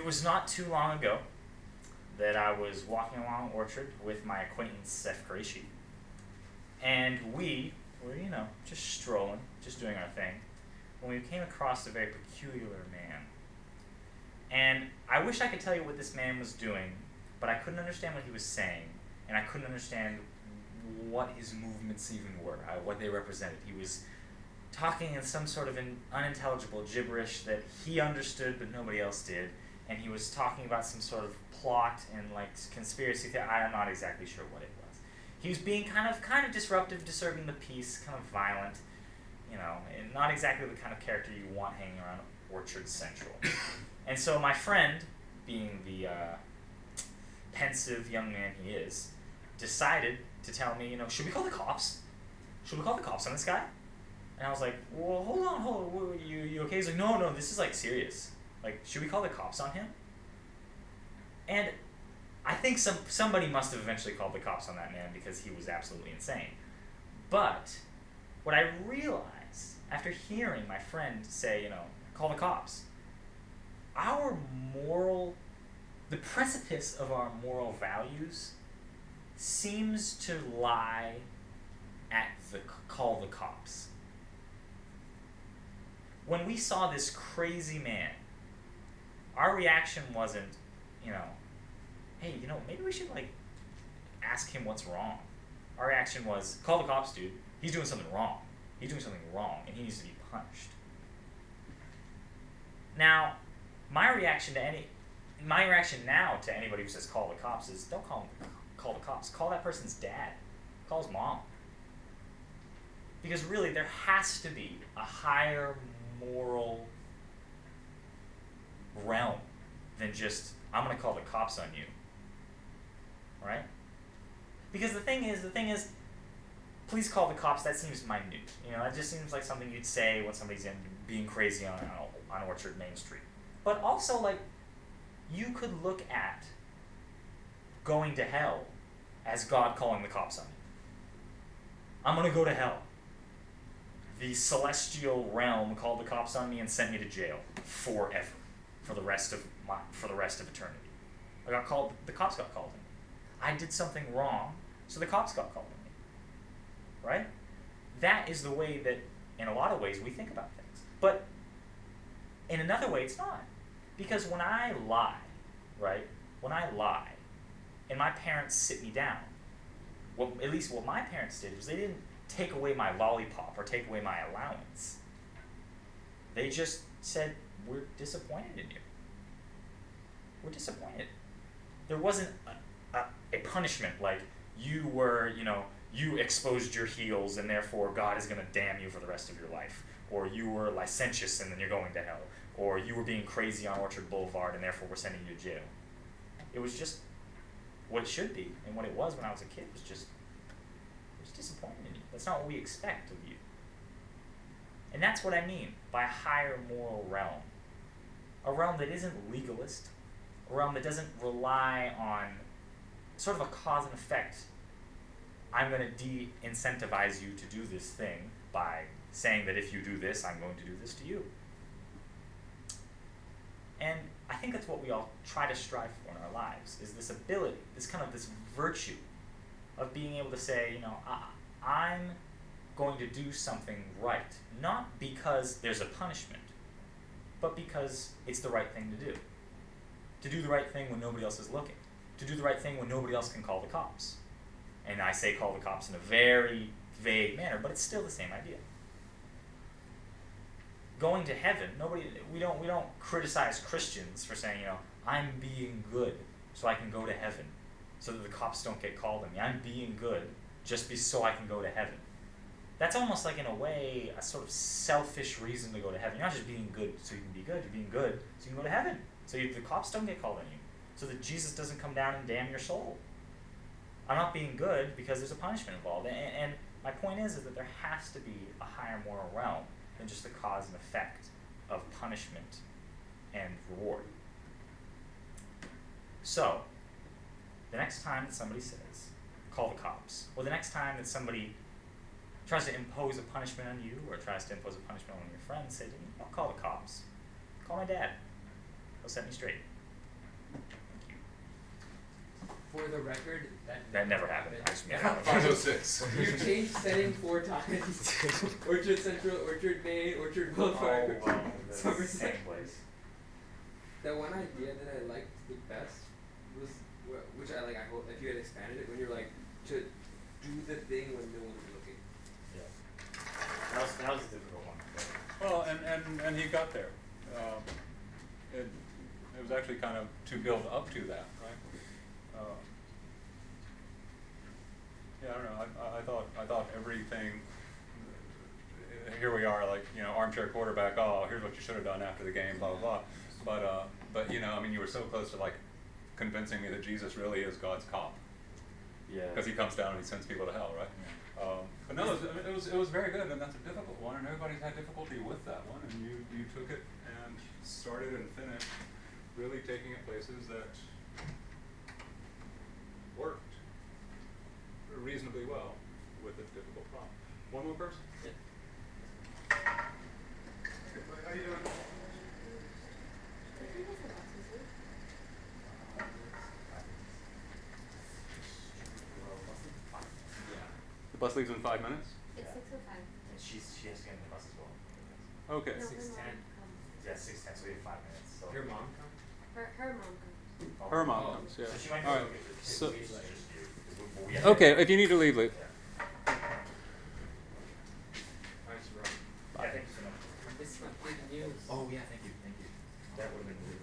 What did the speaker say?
was not too long ago that I was walking along Orchard with my acquaintance Seth Qureshi, and we were, just strolling, just doing our thing, when we came across a very peculiar man. And I wish I could tell you what this man was doing, but I couldn't understand what he was saying, and I couldn't understand what his movements even were, what they represented. He was talking in some sort of an unintelligible gibberish that he understood but nobody else did, and he was talking about some sort of plot and conspiracy theory. I'm not exactly sure what it was. He was being kind of disruptive, disturbing the peace, kind of violent, and not exactly the kind of character you want hanging around Orchard Central. And so my friend, being the pensive young man he is, decided to tell me, should we call the cops? Should we call the cops on this guy? And I was like, well, hold on, you okay? He's like, no, this is serious. Should we call the cops on him? And I think somebody must have eventually called the cops on that man because he was absolutely insane. But what I realized after hearing my friend say, call the cops, the precipice of our moral values seems to lie at the call the cops. When we saw this crazy man, our reaction wasn't, hey, maybe we should ask him what's wrong. Our reaction was, call the cops, dude. He's doing something wrong. He's doing something wrong, and he needs to be punished. Now, my reaction now to anybody who says call the cops is, don't call the cops. Call that person's dad. Call his mom. Because really, there has to be a higher moral realm than just, I'm going to call the cops on you. Right? Because the thing is, please call the cops, that seems minute. That just seems like something you'd say when somebody's being crazy on Orchard Main Street. But also, you could look at going to hell as God calling the cops on you. I'm going to go to hell. The celestial realm called the cops on me and sent me to jail forever, for the rest of eternity. The cops got called on me. I did something wrong, so the cops got called on me. Right? That is the way that, in a lot of ways, we think about things. But in another way, it's not. Because when I lie, and my parents sit me down, at least what my parents did was they didn't take away my lollipop or take away my allowance. They just said, we're disappointed in you. We're disappointed. There wasn't a punishment you exposed your heels and therefore God is going to damn you for the rest of your life. Or you were licentious and then you're going to hell. Or you were being crazy on Orchard Boulevard and therefore we're sending you to jail. It was just what it should be, and what it was when I was a kid was just disappointing in you. That's not what we expect of you. And that's what I mean by a higher moral realm. A realm that isn't legalist, a realm that doesn't rely on sort of a cause and effect. I'm going to de-incentivize you to do this thing by saying that if you do this, I'm going to do this to you. And I think that's what we all try to strive for in our lives, is this ability, this virtue of being able to say, I'm going to do something right, not because there's a punishment, but because it's the right thing to do. To do the right thing when nobody else is looking. To do the right thing when nobody else can call the cops. And I say call the cops in a very vague manner, but it's still the same idea. Going to heaven, we don't criticize Christians for saying, I'm being good so I can go to heaven, so that the cops don't get called on me. I'm being good so I can go to heaven. That's almost in a way, a sort of selfish reason to go to heaven. You're not just being good so you can be good, you're being good so you can go to heaven. So the cops don't get called on you, so that Jesus doesn't come down and damn your soul. I'm not being good because there's a punishment involved. And my point is that there has to be a higher moral realm than just the cause and effect of punishment and reward. So, the next time that somebody says, call the cops, or the next time that somebody tries to impose a punishment on you, or tries to impose a punishment on your friends, say, don't call the cops. Call my dad. He'll set me straight. For the record, That never happened. I just made it up. 506. You changed setting 4 times. Orchard Central, Orchard Main, Orchard Boulevard, Oh, well, the Somerset. same place. The one idea that I liked the best was, which I like. I hope if you had expanded it when you're like to do the thing when no one's looking. Yeah. That was a difficult one. Well, and he got there. It was actually kind of to build up to that, right? Yeah, I don't know. I thought everything. Here we are, like, you know, armchair quarterback. Oh, here's what you should have done after the game, blah blah blah. But you know, I mean, you were so close to like convincing me that Jesus really is God's cop. Yeah. Because he comes down and he sends people to hell, right? Yeah. But no, it was very good, and that's a difficult one, and everybody's had difficulty with that one, and you took it and started and finished really taking it places that worked reasonably well with a difficult problem. One more person? Yeah. How you doing? The bus leaves in 5 minutes? It's 6:05. And she has to get in the bus as well. Okay. No, her 6:10. mom comes. Yeah, 6:10, so we have 5 minutes. So. Your mom come? Her mom comes. Oh. Her mom Oh. comes, yeah. So she might be All able right. to get the kids. So- We just do, 'cause we have Okay, to- if you need to leave, leave. Yeah. Nice run. Yeah, thank you so much. This is big news. Oh yeah, thank you. That would have been really